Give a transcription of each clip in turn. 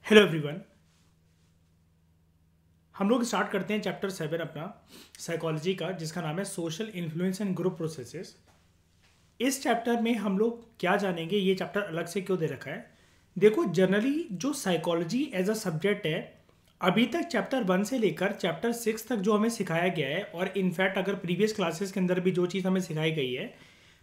Hello everyone. हम लोग start करते हैं चैप्टर 7 अपना साइकोलॉजी का, जिसका नाम है social influence and group processes. इस चैप्टर में हम लोग क्या जानेंगे, ये चैप्टर अलग से क्यों दे रखा है। देखो, जनरली जो साइकोलॉजी एज अ सब्जेक्ट है, अभी तक चैप्टर 1 से लेकर चैप्टर 6 तक जो हमें सिखाया गया है, और इनफैक्ट अगर प्रीवियस क्लासेस के अंदर भी जो चीज़ हमें सिखाई गई है,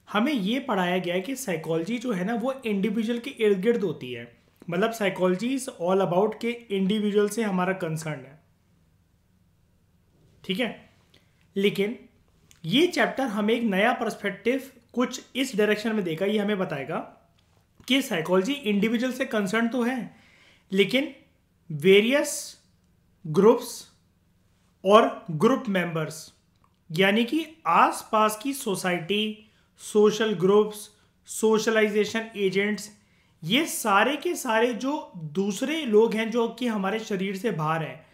हमें ये पढ़ाया गया है कि साइकोलॉजी जो है ना वो इंडिविजुअल के इर्द गिर्द होती है। मतलब साइकोलॉजी इज ऑल अबाउट के इंडिविजुअल से हमारा कंसर्न है, ठीक है। लेकिन ये चैप्टर हमें एक नया पर्सपेक्टिव कुछ इस डायरेक्शन में देगा। ये हमें बताएगा कि साइकोलॉजी इंडिविजुअल से कंसर्न तो है, लेकिन वेरियस ग्रुप्स और ग्रुप मेंबर्स, यानी कि आसपास की society, social groups, socialization agents, ये सारे के सारे जो दूसरे लोग हैं जो कि हमारे शरीर से बाहर हैं,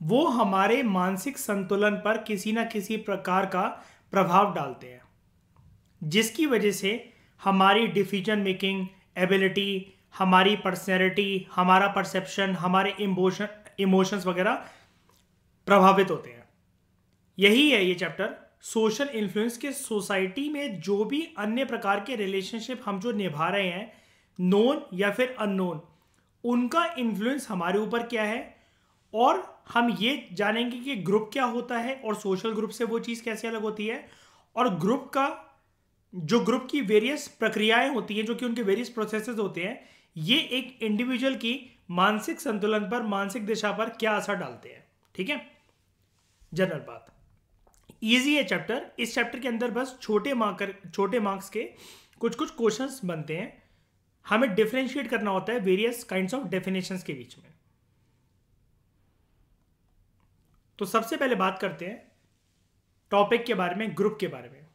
वो हमारे मानसिक संतुलन पर किसी ना किसी प्रकार का प्रभाव डालते हैं, जिसकी वजह से हमारी डिसीजन मेकिंग एबिलिटी, हमारी पर्सनैलिटी, हमारा परसेप्शन, हमारे इमोशंस वगैरह प्रभावित होते हैं। यही है ये चैप्टर, सोशल इन्फ्लुएंस के। सोसाइटी में जो भी अन्य प्रकार के रिलेशनशिप हम जो निभा रहे हैं, नोन या फिर अननोन, उनका इन्फ्लुएंस हमारे ऊपर क्या है, और हम ये जानेंगे कि ग्रुप क्या होता है और सोशल ग्रुप से वो चीज़ कैसे अलग होती है, और ग्रुप का जो ग्रुप की वेरियस प्रक्रियाएं होती हैं, जो कि उनके वेरियस प्रोसेसेस होते हैं, ये एक इंडिविजुअल की मानसिक संतुलन पर, मानसिक दिशा पर क्या असर डालते हैं। ठीक है, जनरल बात। इजी है चैप्टर। इस चैप्टर के अंदर बस छोटे मार्क्स के कुछ कुछ क्वेश्चंस बनते हैं। हमें डिफरेंशिएट करना होता है वेरियस काइंड्स ऑफ डेफिनेशंस के बीच में। तो सबसे पहले बात करते हैं टॉपिक के बारे में, ग्रुप के बारे में,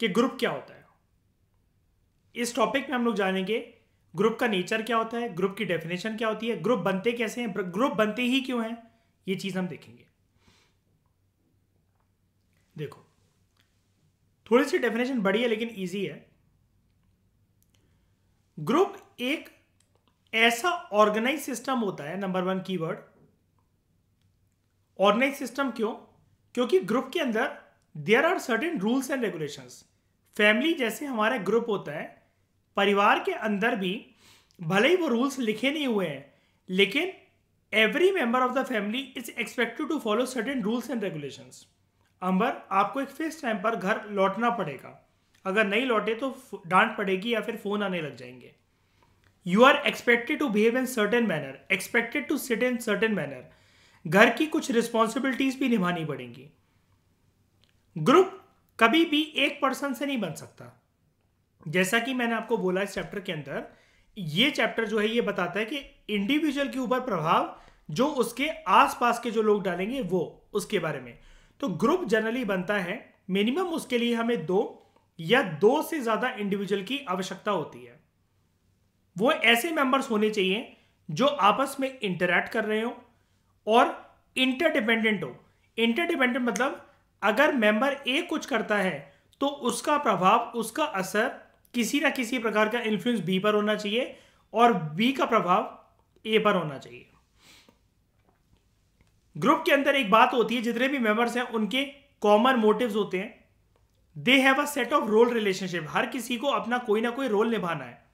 कि ग्रुप क्या होता है। इस टॉपिक में हम लोग जानेंगे ग्रुप का नेचर क्या होता है, ग्रुप की डेफिनेशन क्या होती है, ग्रुप बनते कैसे हैं, ग्रुप बनते ही क्यों हैं, ये चीज हम देखेंगे। देखो, थोड़ी सी डेफिनेशन बड़ी है लेकिन इजी है। ग्रुप एक ऐसा ऑर्गेनाइज सिस्टम होता है, नंबर 1 कीवर्ड ऑर्गेनाइज सिस्टम। क्यों? क्योंकि ग्रुप के अंदर there are certain rules and regulations. Family जैसे हमारा ग्रुप होता है, परिवार के अंदर भी भले ही वो रूल्स लिखे नहीं हुए हैं, लेकिन every member of the family is expected to follow certain rules and regulations. Ambar, आपको एक फिक्स टाइम पर घर लौटना पड़ेगा, अगर नहीं लौटे तो डांट पड़ेगी या फिर फोन आने लग जाएंगे। You are expected to behave in certain manner, expected to sit in certain manner. घर की कुछ रिस्पॉन्सिबिलिटीज भी निभानी पड़ेंगी। ग्रुप कभी भी एक पर्सन से नहीं बन सकता। जैसा कि मैंने आपको बोला, इस चैप्टर के अंदर ये चैप्टर जो है ये बताता है कि इंडिविजुअल के ऊपर प्रभाव जो उसके आसपास के जो लोग डालेंगे वो उसके बारे में। तो ग्रुप जनरली बनता है, मिनिमम उसके लिए हमें 2 या 2 से ज्यादा इंडिविजुअल की आवश्यकता होती है। वो ऐसे मेंबर्स होने चाहिए जो आपस में इंटरैक्ट कर रहे हो और इंटरडिपेंडेंट हो। इंटरडिपेंडेंट मतलब अगर मेंबर ए कुछ करता है तो उसका प्रभाव, उसका असर किसी ना किसी प्रकार का इन्फ्लुएंस बी पर होना चाहिए, और बी का प्रभाव ए पर होना चाहिए। ग्रुप के अंदर एक बात होती है, जितने भी मेंबर्स हैं उनके कॉमन मोटिव्स होते हैं। They have a set of role relationship. हर किसी को अपना कोई ना कोई रोल निभाना है।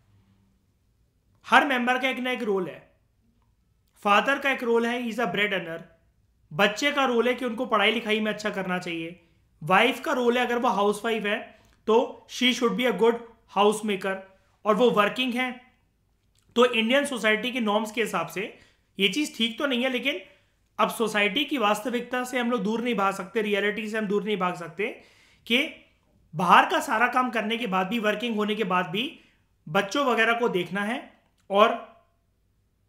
हर मेंबर का एक ना एक रोल है। फादर का एक रोल है, he is a bread earner. बच्चे का रोल है कि उनको पढ़ाई लिखाई में अच्छा करना चाहिए। वाइफ का रोल है, अगर वो हाउस वाइफ है तो she should be a good house maker, और वो वर्किंग है तो इंडियन सोसाइटी के नॉर्म्स के हिसाब से ये चीज ठीक तो नहीं है, लेकिन अब सोसाइटी की वास्तविकता से हम लोग दूर नहीं भाग सकते, रियलिटी से हम दूर नहीं भाग सकते, कि बाहर का सारा काम करने के बाद भी, वर्किंग होने के बाद भी बच्चों वगैरह को देखना है और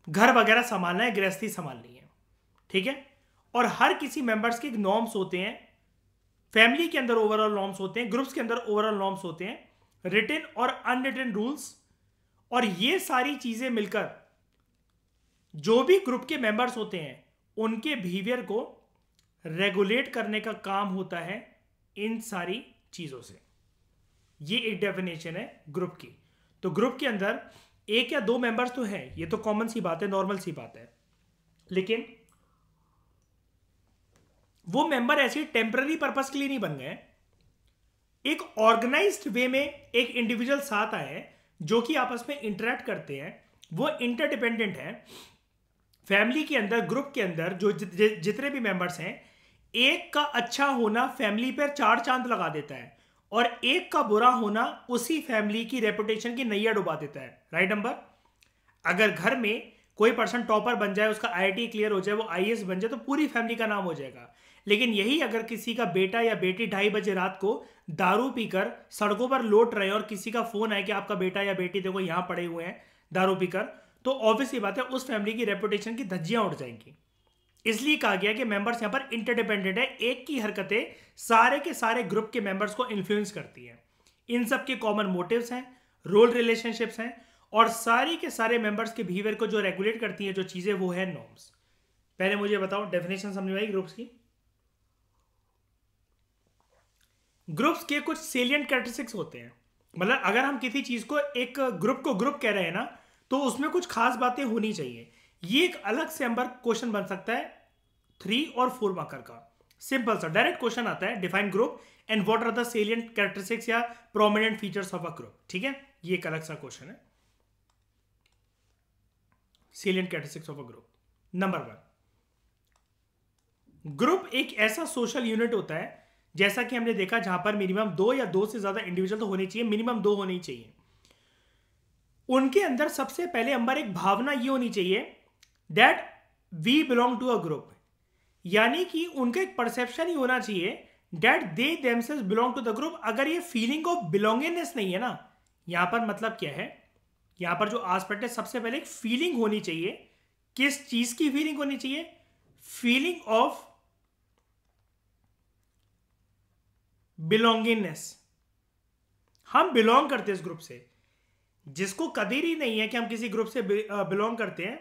घर वगैरह संभालना है, गृहस्थी संभालनी है। ठीक है, और हर किसी मेंबर्स के नॉर्म्स होते हैं। फैमिली के अंदर ओवरऑल नॉर्म्स होते हैं, ग्रुप्स के अंदर ओवरऑल नॉर्म्स होते हैं, रिटन और अनरिटन रूल्स। और ये सारी चीजें मिलकर जो भी ग्रुप के मेंबर्स होते हैं उनके बिहेवियर को रेगुलेट करने का काम होता है इन सारी चीजों से। ये एक डेफिनेशन है ग्रुप की। तो ग्रुप के अंदर एक या दो मेंबर्स तो हैं, ये तो कॉमन सी बात है, नॉर्मल सी बात है, लेकिन वो मेंबर ऐसे टेम्पररी पर्पस के लिए नहीं बन गए। एक ऑर्गेनाइज्ड वे में एक इंडिविजुअल साथ आए हैं जो कि आपस में इंटरेक्ट करते हैं, वो इंटरडिपेंडेंट है। फैमिली के अंदर, ग्रुप के अंदर जो जितने भी मेंबर्स हैं, एक का अच्छा होना फैमिली पर 4 चांद लगा देता है और एक का बुरा होना उसी फैमिली की रेपुटेशन की नैया डुबा देता है। Right number. अगर घर में कोई पर्सन टॉपर बन जाए, उसका आईआईटी क्लियर हो जाए, वो आईएएस बन जाए, तो पूरी फैमिली का नाम हो जाएगा। लेकिन यही अगर किसी का बेटा या बेटी 2:30 बजे रात को दारू पीकर सड़कों पर लौट रहे हैं और किसी का फोन आए कि आपका बेटा या बेटी देखो यहां पड़े हुए हैं दारू पीकर, तो ऑब्वियसली बात है उस फैमिली की रेपुटेशन की धज्जियां उड़ जाएंगी। इसलिए कहा गया कि मेंबर्स यहां पर इंटरडिपेंडेंट है, एक की हरकतें सारे के सारे ग्रुप के मेंबर्स को इन्फ्लुएंस करती हैं। इन सब के कॉमन मोटिव्स हैं, रोल रिलेशनशिप्स हैं, और सारी के सारे मेंबर्स के बिहेवियर को जो रेगुलेट करती हैं जो चीजें, वो है नॉर्म्स। पहले मुझे बताओ डेफिनेशन समझ में आई ग्रुप्स की? ग्रुप्स के कुछ सेलिएंट कैरेक्टरिस्टिक्स होते हैं, मतलब अगर हम किसी चीज को, एक ग्रुप को ग्रुप कह रहे हैं ना, तो उसमें कुछ खास बातें होनी चाहिए। ये एक अलग से नंबर क्वेश्चन बन सकता है 3 और 4 मार्कर का। सिंपल सा डायरेक्ट क्वेश्चन आता है, define group and what are the salient characteristics या prominent features of a group. ठीक है, ये एक अलग सा क्वेश्चन है। Salient characteristics of a group. Number 1, group एक ऐसा सोशल यूनिट होता है, जैसा कि हमने देखा, जहां पर मिनिमम 2 या 2 से ज्यादा इंडिविजुअल तो होने चाहिए, मिनिमम 2 होने ही चाहिए। उनके अंदर सबसे पहले नंबर एक भावना ये होनी चाहिए that we belong to a group, यानी कि उनका एक परसेप्शन ही होना चाहिए that they themselves belong to the group. अगर ये फीलिंग ऑफ बिलोंगिंगनेस नहीं है ना, यहां पर मतलब क्या है, यहां पर जो एस्पेक्ट है, सबसे पहले एक फीलिंग होनी चाहिए। किस चीज की फीलिंग होनी चाहिए? Feeling of belongingness. हम बिलोंग करते हैं इस ग्रुप से। जिसको कदर ही नहीं है कि हम किसी ग्रुप से बिलोंग करते हैं,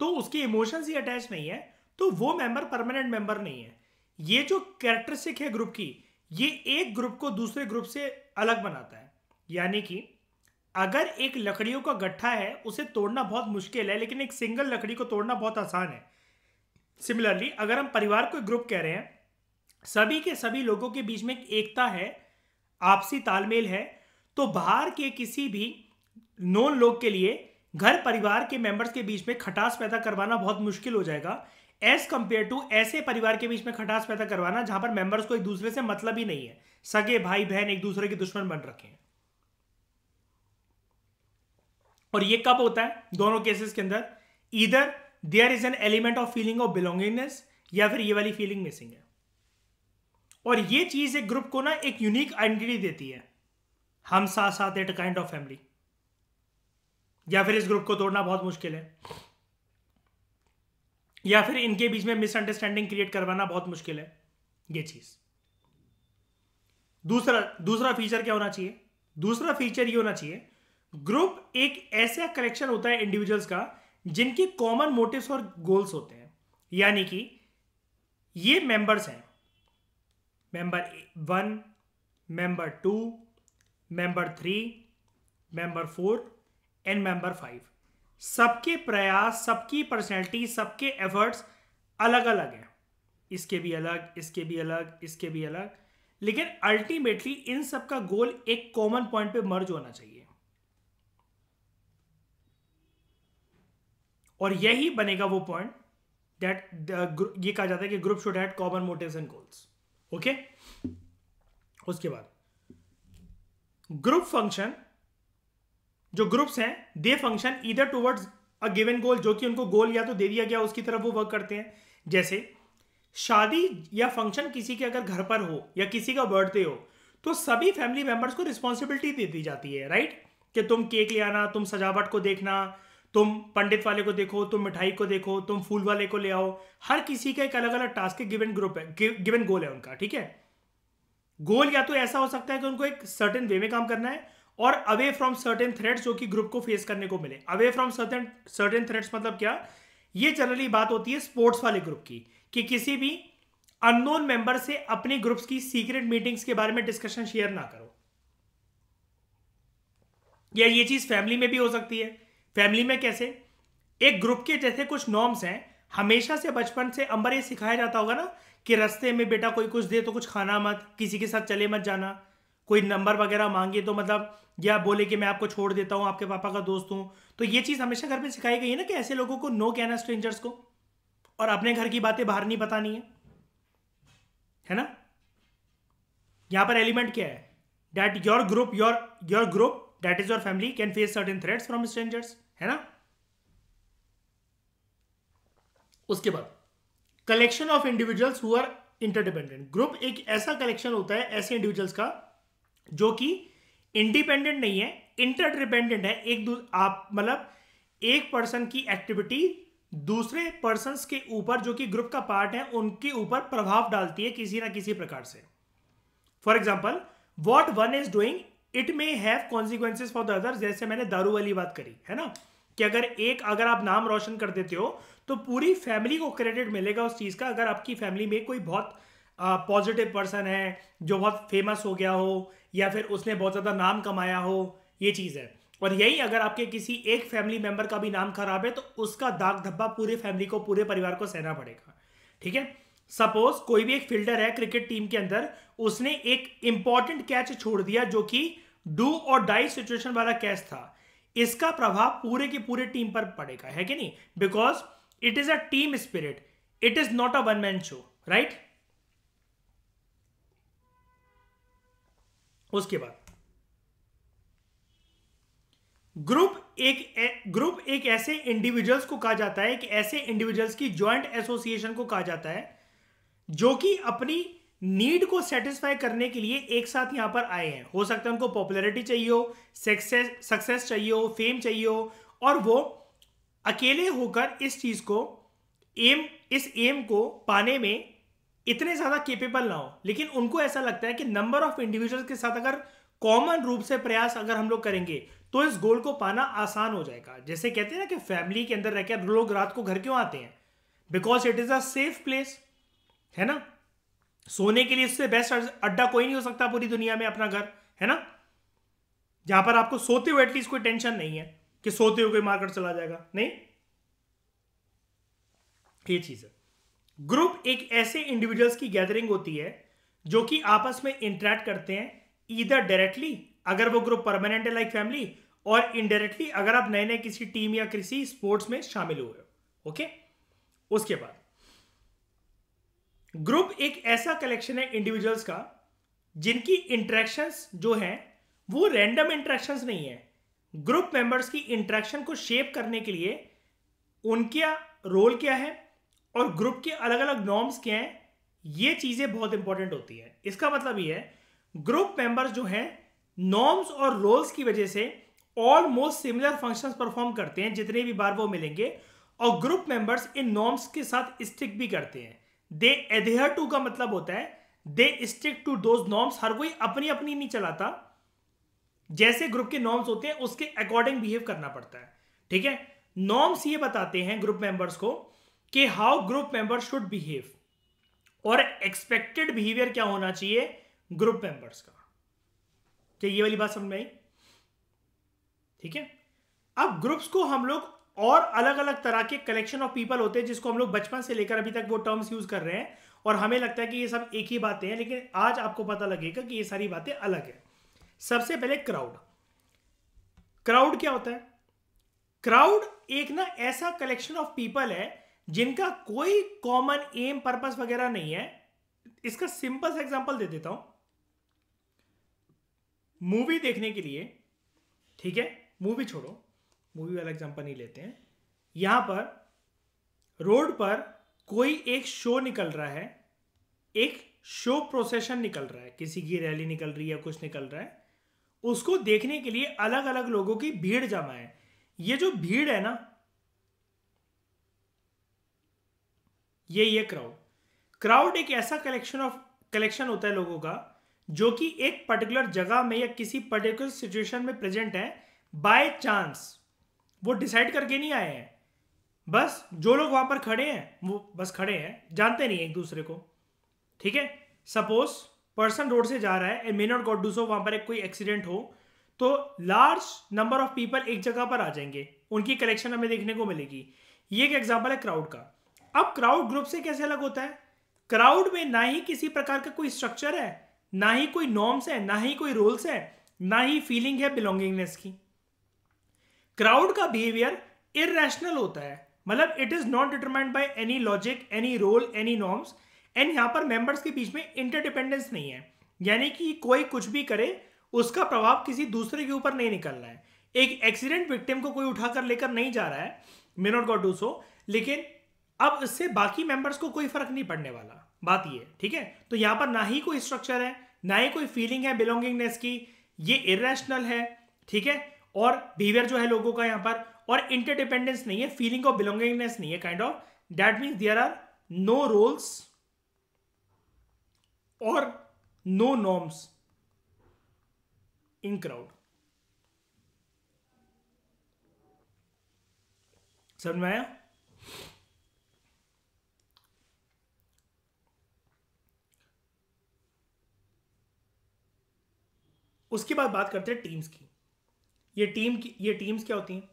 तो उसके इमोशंस ही अटैच नहीं है, तो वो मेंबर परमानेंट मेंबर नहीं है। ये जो कैरेक्टरिस्टिक है ग्रुप की, ये एक ग्रुप को दूसरे ग्रुप से अलग बनाता है। यानी कि अगर एक लकड़ियों का गट्ठा है, उसे तोड़ना बहुत मुश्किल है, लेकिन एक सिंगल लकड़ी को तोड़ना बहुत आसान है। सिमिलरली अगर हम परिवार को ग्रुप कह रहे हैं, सभी के सभी लोगों के बीच में एक एकता है, आपसी तालमेल है, तो बाहर के किसी भी नॉन लोग के लिए घर परिवार के मेंबर्स के बीच में खटास पैदा करवाना बहुत मुश्किल हो जाएगा, एज कंपेयर टू ऐसे परिवार के बीच में खटास पैदा करवाना जहां पर मेंबर्स को एक दूसरे से मतलब ही नहीं है, सगे भाई बहन एक दूसरे के दुश्मन बन रखे हैं। और ये कब होता है? दोनों केसेस के अंदर either there is an element of feeling of belongingness, या फिर ये वाली फीलिंग मिसिंग है। और ये चीज एक ग्रुप को ना एक यूनिक आइडेंटिटी देती है। हम साथ साथ एट काइंड ऑफ फैमिली, या फिर इस ग्रुप को तोड़ना बहुत मुश्किल है, या फिर इनके बीच में मिसअंडरस्टैंडिंग क्रिएट करवाना बहुत मुश्किल है, ये चीज। दूसरा फीचर क्या होना चाहिए? दूसरा फीचर ये होना चाहिए, ग्रुप एक ऐसा कलेक्शन होता है इंडिविजुअल्स का जिनकी कॉमन मोटिव्स और गोल्स होते हैं। यानी कि ये मेंबर्स हैं, member 1, member 2, member 3, member 4 and member 5। सबके प्रयास, सबकी पर्सनैलिटी, सबके एफर्ट्स अलग अलग हैं। इसके भी अलग, इसके भी अलग, इसके भी अलग, लेकिन अल्टीमेटली इन सब का गोल एक कॉमन पॉइंट पे मर्ज होना चाहिए, और यही बनेगा वो पॉइंट दैट ये कहा जाता है कि group should have common motives and goals. Okay, उसके बाद ग्रुप फंक्शन, जो ग्रुप्स हैं they function either towards a given goal, जो कि उनको गोल या तो दे दिया गया उसकी तरफ वो वर्क करते हैं। जैसे शादी या फंक्शन किसी के अगर घर पर हो या किसी का बर्थडे हो, तो सभी फैमिली मेंबर्स को रिस्पॉन्सिबिलिटी दे दी जाती है, राइट, कि तुम केक ले आना, तुम सजावट को देखना, तुम पंडित वाले को देखो, तुम मिठाई को देखो, तुम फूल वाले को ले आओ। हर किसी का एक अलग अलग टास्क है, गिवन ग्रुप है, गिवन गोल है उनका। ठीक है, गोल या तो ऐसा हो सकता है कि उनको एक सर्टेन वे में काम करना है, और अवे फ्रॉम सर्टेन थ्रेट्स जो कि ग्रुप को फेस करने को मिले। अवे फ्रॉम सर्टेन थ्रेट्स मतलब क्या? ये जनरली बात होती है स्पोर्ट्स वाले ग्रुप की, कि किसी भी अननोन मेंबर से अपने ग्रुप्स की सीक्रेट मीटिंग्स के बारे में डिस्कशन शेयर ना करो। या ये चीज फैमिली में भी हो सकती है, फैमिली में कैसे, एक ग्रुप के जैसे कुछ नॉर्म्स हैं, हमेशा से बचपन से अंबर ये सिखाया जाता होगा ना कि रास्ते में बेटा कोई कुछ दे तो कुछ खाना मत, किसी के साथ चले मत जाना, कोई नंबर वगैरह मांगे तो मतलब या बोले कि मैं आपको छोड़ देता हूँ, आपके पापा का दोस्त हूँ, तो ये चीज़ हमेशा घर पे सिखाई गई है ना कि ऐसे लोगों को नो कहना स्ट्रेंजर्स को, और अपने घर की बातें बाहर नहीं बतानी है ना। यहां पर एलिमेंट क्या है, that your group that is your family can face certain threats from strangers, है ना। उसके बाद collection of individuals who are interdependent. Group एक ऐसा कलेक्शन होता है ऐसे इंडिविजुअल्स का जो कि इंडिपेंडेंट नहीं है, इंटरडिपेंडेंट है। आप मतलब एक पर्सन की एक्टिविटी दूसरे पर्सन के ऊपर जो कि ग्रुप का पार्ट है उनके ऊपर प्रभाव डालती है किसी ना किसी प्रकार से। For example what one is doing it may have consequences for the other. जैसे मैंने दारू वाली बात करी है ना कि अगर आप नाम रोशन कर देते हो तो पूरी फैमिली को क्रेडिट मिलेगा उस चीज का। अगर आपकी फैमिली में कोई बहुत पॉजिटिव पर्सन है जो बहुत फेमस हो गया हो या फिर उसने बहुत ज्यादा नाम कमाया हो, ये चीज है। और यही अगर आपके किसी एक फैमिली मेंबर का भी नाम खराब है तो उसका दाग धब्बा पूरे फैमिली को, पूरे परिवार को सहना पड़ेगा। ठीक है, सपोज कोई भी एक फील्डर है क्रिकेट टीम के अंदर, उसने एक इंपॉर्टेंट कैच छोड़ दिया जो कि डू और डाई सिचुएशन वाला कैच था, इसका प्रभाव पूरे की पूरे टीम पर पड़ेगा, है कि नहीं, because it is a team spirit, it is not a one man show, right. उसके बाद ग्रुप एक ऐसे इंडिविजुअल्स को कहा जाता है, एक ऐसे इंडिविजुअल्स की जॉइंट एसोसिएशन को कहा जाता है जो कि अपनी नीड को सेटिस्फाई करने के लिए एक साथ यहां पर आए हैं। हो सकता है उनको पॉपुलैरिटी चाहिए हो, सक्सेस चाहिए हो, फेम चाहिए हो, और वो अकेले होकर इस चीज को इस एम को पाने में इतने ज्यादा केपेबल ना हो, लेकिन उनको ऐसा लगता है कि नंबर ऑफ इंडिविजुअल्स के साथ अगर कॉमन रूप से प्रयास अगर हम लोग करेंगे तो इस गोल को पाना आसान हो जाएगा। जैसे कहते हैं ना कि फैमिली के अंदर रहकर लोग रात को घर क्यों आते हैं, because it is a safe place, है ना। सोने के लिए इससे बेस्ट अड्डा कोई नहीं हो सकता पूरी दुनिया में, अपना घर, है ना, जहां पर आपको सोते हुए एटलीस्ट कोई टेंशन नहीं है कि सोते हुए कोई मारकर चला जाएगा, नहीं। ये चीज है। ग्रुप एक ऐसे इंडिविजुअल्स की गैदरिंग होती है जो कि आपस में इंटरेक्ट करते हैं, ईदर डायरेक्टली अगर वो ग्रुप परमानेंट है लाइक फैमिली, और इनडायरेक्टली अगर आप नए नए किसी टीम या किसी स्पोर्ट्स में शामिल हुए हो। ओके, उसके बाद ग्रुप एक ऐसा कलेक्शन है इंडिविजुअल्स का जिनकी इंटरेक्शंस जो हैं वो रैंडम इंटरेक्शंस नहीं है। ग्रुप मेंबर्स की इंटरेक्शन को शेप करने के लिए उनका रोल क्या है और ग्रुप के अलग अलग नॉर्म्स क्या हैं, ये चीजें बहुत इंपॉर्टेंट होती है। इसका मतलब ये है ग्रुप मेंबर्स जो हैं नॉर्म्स और रोल्स की वजह से ऑलमोस्ट सिमिलर फंक्शंस परफॉर्म करते हैं जितने भी बार वो मिलेंगे, और ग्रुप मेंबर्स इन नॉर्म्स के साथ स्टिक भी करते हैं। दे एडहेयर टू का मतलब होता है they stick to those norms. हर कोई अपनी अपनी नहीं चलाता, जैसे ग्रुप के नॉर्म्स होते हैं उसके अकॉर्डिंग बिहेव करना पड़ता है। ठीक है, नॉर्म्स ये बताते हैं ग्रुप मेंबर्स को कि how group members should behave, और एक्सपेक्टेड बिहेवियर क्या होना चाहिए ग्रुप मेंबर्स का। क्या ये वाली बात समझ में आई? ठीक है, अब ग्रुप्स को हम लोग और अलग अलग तरह के कलेक्शन ऑफ पीपल होते हैं जिसको हम लोग बचपन से लेकर अभी तक वो टर्म्स यूज कर रहे हैं और हमें लगता है कि ये सब एक ही बातें हैं, लेकिन आज आपको पता लगेगा कि ये सारी बातें अलग है। सबसे पहले क्राउड। क्राउड क्या होता है? क्राउड एक ना ऐसा कलेक्शन ऑफ पीपल है जिनका कोई कॉमन एम पर्पस वगैरह नहीं है। इसका सिंपल सा एग्जांपल दे देता हूं। मूवी देखने के लिए, ठीक है, मूवी छोड़ो, मूवी वाला एग्जांपल नहीं लेते हैं, यहां पर रोड पर कोई एक शो निकल रहा है, एक शो प्रोसेशन निकल रहा है, किसी की रैली निकल रही है, कुछ निकल रहा है, उसको देखने के लिए अलग अलग लोगों की भीड़ जमा है। ये जो भीड़ है ना, ये क्राउड एक ऐसा कलेक्शन होता है लोगों का जो कि एक पर्टिकुलर जगह में या किसी पर्टिकुलर सिचुएशन में प्रेजेंट है बाय चांस। वो डिसाइड करके नहीं आए हैं, बस जो लोग वहां पर खड़े हैं वो बस खड़े हैं, जानते नहीं एक दूसरे को। ठीक है, सपोज पर्सन रोड से जा रहा है, may not got do so, वहां पर एक कोई एक्सीडेंट हो तो लार्ज नंबर ऑफ पीपल एक जगह पर आ जाएंगे उनकी कलेक्शन हमें देखने को मिलेगी। ये एक एग्जांपल है क्राउड का। अब क्राउड ग्रुप से कैसे अलग होता है? क्राउड में ना ही किसी प्रकार का कोई स्ट्रक्चर है, ना ही कोई नॉर्म्स है, ना ही कोई रूल्स है, ना ही फीलिंग है बिलोंगिंगनेस की। क्राउड का बिहेवियर इरेशनल होता है, मतलब it is not determined by any logic, any role, any norms, and यहां पर मेंबर्स के बीच में इंटरडिपेंडेंस नहीं है, यानी कि कोई कुछ भी करे उसका प्रभाव किसी दूसरे के ऊपर नहीं निकल रहा है। एक एक्सीडेंट विक्टिम को कोई उठाकर लेकर नहीं जा रहा है, may not got do so, लेकिन अब इससे बाकी मेंबर्स को कोई फर्क नहीं पड़ने वाला, बात ये, ठीक है। तो यहां पर ना ही कोई स्ट्रक्चर है, ना ही कोई फीलिंग है बिलोंगिंगनेस की, ये इरेशनल है, ठीक है। और बिहेवियर जो है लोगों का यहां पर, और इंटरडिपेंडेंस नहीं है, फीलिंग ऑफ बिलोंगिंगनेस नहीं है, kind of, that means there are no roles और नो नॉर्म्स इन क्राउड। समझ में आया? उसके बाद बात करते हैं टीम्स की। ये टीम्स क्या होती हैं?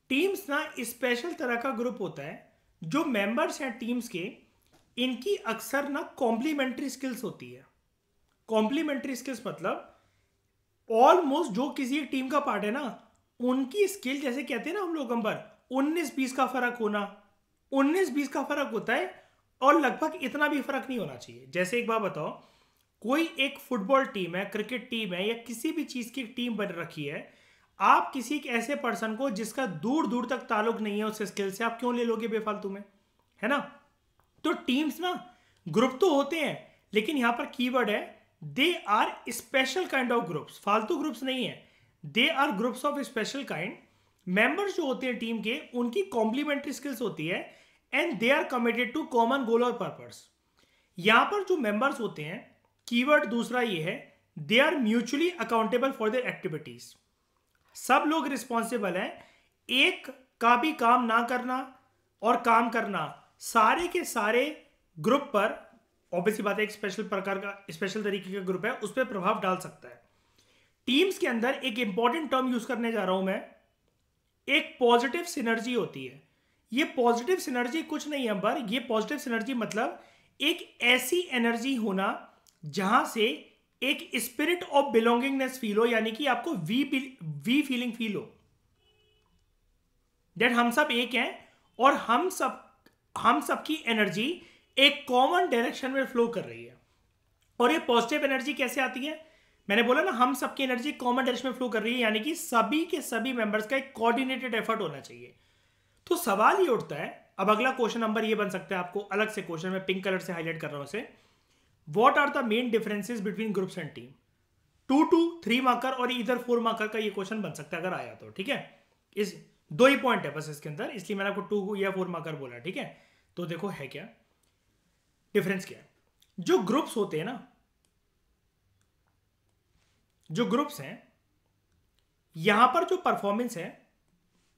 टीम्स ना स्पेशल तरह का ग्रुप होता है, जो मेंबर्स हैं टीम्स के, इनकी अक्सर ना कॉम्प्लीमेंट्री स्किल्स होती है। कॉम्प्लीमेंट्री स्किल्स मतलब ऑलमोस्ट जो किसी एक टीम का पार्ट है ना, उनकी स्किल, जैसे कहते हैं ना हम लोग नंबर 19-20 का फर्क होना, 19-20 का फर्क होता है, और लगभग इतना भी फर्क नहीं होना चाहिए। जैसे एक बात बताओ, कोई एक फुटबॉल टीम है, क्रिकेट टीम है, या किसी भी चीज की टीम बन रखी है, आप किसी एक ऐसे पर्सन को जिसका दूर दूर तक ताल्लुक नहीं है उस स्किल से, आप क्यों ले लोगे बेफालतू में, है ना? तो टीम्स ना, ग्रुप तो होते हैं, लेकिन यहां पर कीवर्ड है they are special kind of groups, फालतू ग्रुप्स नहीं है, they are groups of special kind. Members जो होते हैं टीम के, उनकी कॉम्प्लीमेंट्री स्किल्स होती है, and they are committed to common goal और पर्पस। यहां पर जो मेंबर्स होते हैं, कीवर्ड दूसरा ये है, they are mutually accountable for their activities. सब लोग रिस्पॉन्सिबल हैं, एक का भी काम ना करना और काम करना, सारे के सारे ग्रुप पर, ऑब्वियसली बात है, एक स्पेशल प्रकार का, स्पेशल तरीके का ग्रुप है, उस पर प्रभाव डाल सकता है। टीम्स के अंदर एक इंपॉर्टेंट टर्म यूज करने जा रहा हूं मैं, एक पॉजिटिव सिनर्जी होती है। ये पॉजिटिव सिनर्जी कुछ नहीं है पर, ये पॉजिटिव सिनर्जी मतलब एक ऐसी एनर्जी होना जहां से एक स्पिरिट ऑफ बिलोंगिंगनेस फील हो, यानी कि आपको वी फीलिंग फील हो, दैट हम सब एक हैं, और हम सब की एनर्जी एक कॉमन डायरेक्शन में फ्लो कर रही है। और ये पॉजिटिव एनर्जी कैसे आती है? मैंने बोला ना, हम सबकी एनर्जी कॉमन डायरेक्शन में फ्लो कर रही है, यानी कि सभी के सभी मेंबर्स का एक कोऑर्डिनेटेड एफर्ट होना चाहिए। तो सवाल ये उठता है, अब अगला क्वेश्चन नंबर ये बन सकता है, आपको अलग से क्वेश्चन में पिंक कलर से हाईलाइट कर रहा हूं इसे, what are the main differences between groups and team? 2 3 marker और इधर 4 मार्कर का ये क्वेश्चन बन सकता है अगर आया तो, ठीक है। इस 2 ही पॉइंट है बस इसके अंदर, इसलिए मैंने आपको 2 या 4 मार्कर बोला, ठीक है। तो देखो है क्या डिफरेंस, क्या है? जो ग्रुप्स होते हैं ना, जो ग्रुप्स हैं, यहां पर जो परफॉर्मेंस है,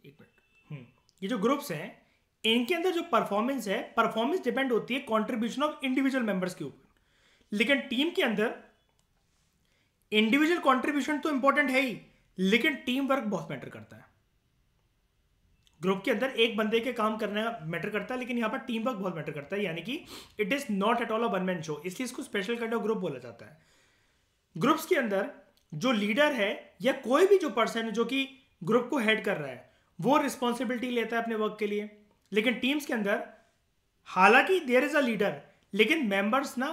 एक मिनट, ये जो ग्रुप्स हैं, इनके अंदर जो परफॉर्मेंस है, परफॉर्मेंस डिपेंड होती है कॉन्ट्रीब्यूशन ऑफ इंडिविजुअल मेंबर्स के ऊपर। लेकिन टीम के अंदर इंडिविजुअल कॉन्ट्रीब्यूशन तो इंपॉर्टेंट है ही, लेकिन टीम वर्क बहुत मैटर करता है। ग्रुप के अंदर एक बंदे के काम करने का मैटर करता है, लेकिन यहां पर टीम वर्क बहुत मैटर करता है, यानी कि it is not at all a one man show, इसलिए इसको स्पेशल काइंड ऑफ ग्रुप बोला जाता है। ग्रुप्स के अंदर जो लीडर है, या कोई भी जो पर्सन है जो कि ग्रुप को हेड कर रहा है, वो रिस्पॉन्सिबिलिटी लेता है अपने वर्क के लिए। लेकिन टीम्स के अंदर हालांकि देयर इज अ लीडर, लेकिन मेंबर्स ना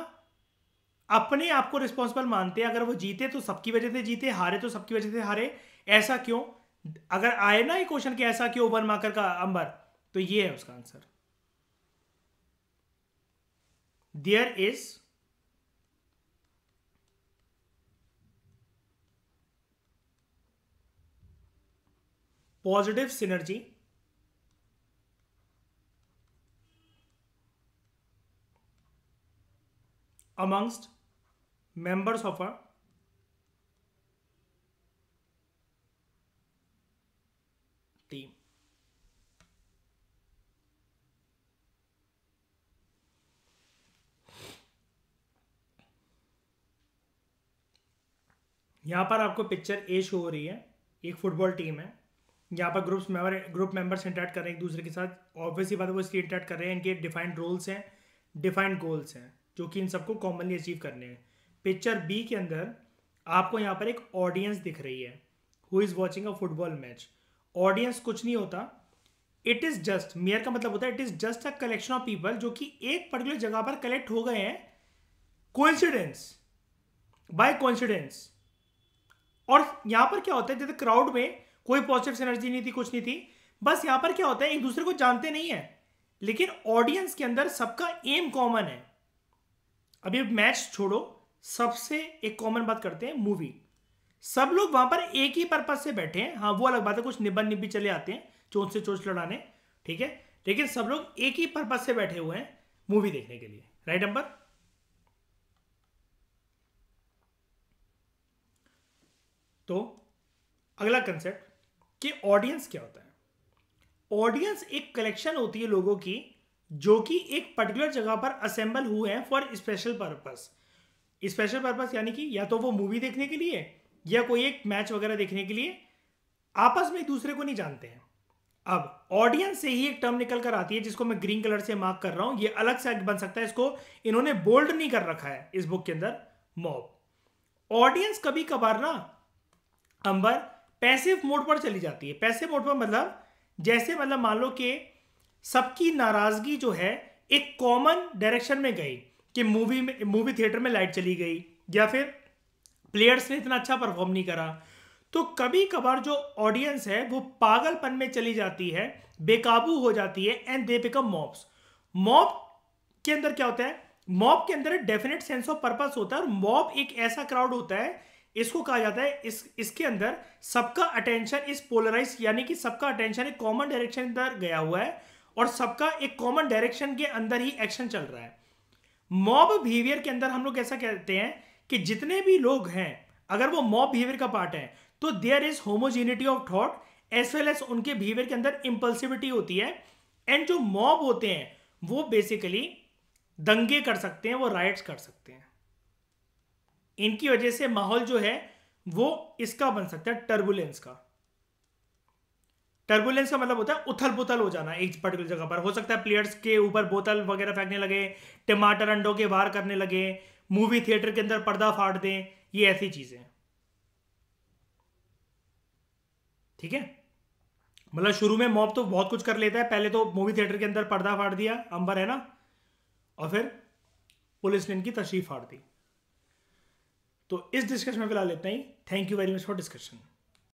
अपने आप को रिस्पॉन्सिबल मानते हैं। अगर वो जीते तो सबकी वजह से जीते, हारे तो सबकी वजह से हारे, ऐसा क्यों? अगर आए ना ये क्वेश्चन कि ऐसा क्यों 1 मार्कर का अंबर, तो ये है उसका answer, there is positive synergy amongst members of a team। यहां पर आपको पिक्चर ए शो हो रही है, एक फुटबॉल टीम है, यहाँ पर ग्रुप मेंबर्स इंटरेक्ट कर रहे हैं एक दूसरे के साथ, ऑब्वियसली बात है वो इसलिए इंटरेक्ट कर रहे हैं, इनके डिफाइंड रोल्स हैं, डिफाइंड गोल्स हैं जो कि इन सबको कॉमनली अचीव करने हैं। पिक्चर बी के अंदर आपको यहाँ पर एक ऑडियंस दिख रही है who is watching a football match. Audience कुछ नहीं होता, इट इज़ जस्ट, मेयर का मतलब होता है it is just a collection of people जो कि एक पर्टिकुलर जगह पर कलेक्ट हो गए हैं कोइंसिडेंस, बाय कोइंसिडेंस। और यहां पर क्या होता है, जैसे क्राउड में कोई पॉजिटिव एनर्जी नहीं थी, कुछ नहीं थी, बस यहां पर क्या होता है एक दूसरे को जानते नहीं है, लेकिन ऑडियंस के अंदर सबका एम कॉमन है। अभी मैच छोड़ो, सबसे एक कॉमन बात करते हैं, मूवी। सब लोग वहां पर एक ही पर्पज से बैठे हैं, हाँ वो अलग बात है कुछ निबन निब्बी चले आते हैं चोंच से चोंच लड़ाने, ठीक है, लेकिन सब लोग एक ही पर्पज से बैठे हुए हैं मूवी देखने के लिए। Right number. तो अगला कंसेप्ट कि ऑडियंस क्या होता है। ऑडियंस एक कलेक्शन होती है लोगों की जो कि एक पर्टिकुलर जगह पर असेंबल हुए हैं for special purpose. Special purpose यानी कि या तो वो मूवी देखने के लिए या कोई एक मैच वगैरह देखने के लिए, आपस में एक दूसरे को नहीं जानते हैं। अब ऑडियंस से ही एक टर्म निकल कर आती है जिसको मैं ग्रीन कलर से मार्क कर रहा हूं, ये अलग से बन सकता है, इसको इन्होंने बोल्ड नहीं कर रखा है इस बुक के अंदर, मॉब। ऑडियंस कभी कभार ना अंबर पैसिव मोड पर चली जाती है। पैसिव मोड पर मतलब जैसे मतलब मान लो कि सबकी नाराजगी जो है एक कॉमन डायरेक्शन में गई कि मूवी थिएटर में लाइट चली गई या फिर प्लेयर्स ने इतना अच्छा परफॉर्म नहीं करा, तो कभी कभार जो ऑडियंस है वो पागलपन में चली जाती है, बेकाबू हो जाती है, and they become mobs. Mob के अंदर क्या होता है, मॉब के अंदर डेफिनेट सेंस ऑफ पर्पस होता है, और मॉब एक ऐसा क्राउड होता है, इसको कहा जाता है इसके अंदर सबका अटेंशन इस पोलराइज, यानी कि सबका अटेंशन एक कॉमन डायरेक्शन अंदर गया हुआ है और सबका एक कॉमन डायरेक्शन के अंदर ही एक्शन चल रहा है। मॉब बिहेवियर के अंदर हम लोग ऐसा कहते हैं कि जितने भी लोग हैं अगर वो मॉब बिहेवियर का पार्ट है तो there is homogeneity of thought as well as उनके बिहेवियर के अंदर इंपल्सिविटी होती है। एंड जो मॉब होते हैं वो बेसिकली दंगे कर सकते हैं, वो राइट्स कर सकते हैं, इनकी वजह से माहौल जो है वो इसका बन सकता है टर्बुलेंस का। टर्बुलेंस का मतलब होता है उथल पुथल हो जाना एक पर्टिकुलर जगह पर। हो सकता है प्लेयर्स के ऊपर बोतल वगैरह फेंकने लगे, टमाटर अंडों के बाहर करने लगे, मूवी थिएटर के अंदर पर्दा फाड़ दें, ये ऐसी चीजें। ठीक है, मतलब शुरू में मॉब तो बहुत कुछ कर लेता है, पहले तो मूवी थिएटर के अंदर पर्दा फाड़ दिया, अंबर है ना, और फिर पुलिस ने इनकी तशरीफ फाड़ दी। तो इस डिस्कशन में फिलहाल इतना ही। Thank you very much for discussion.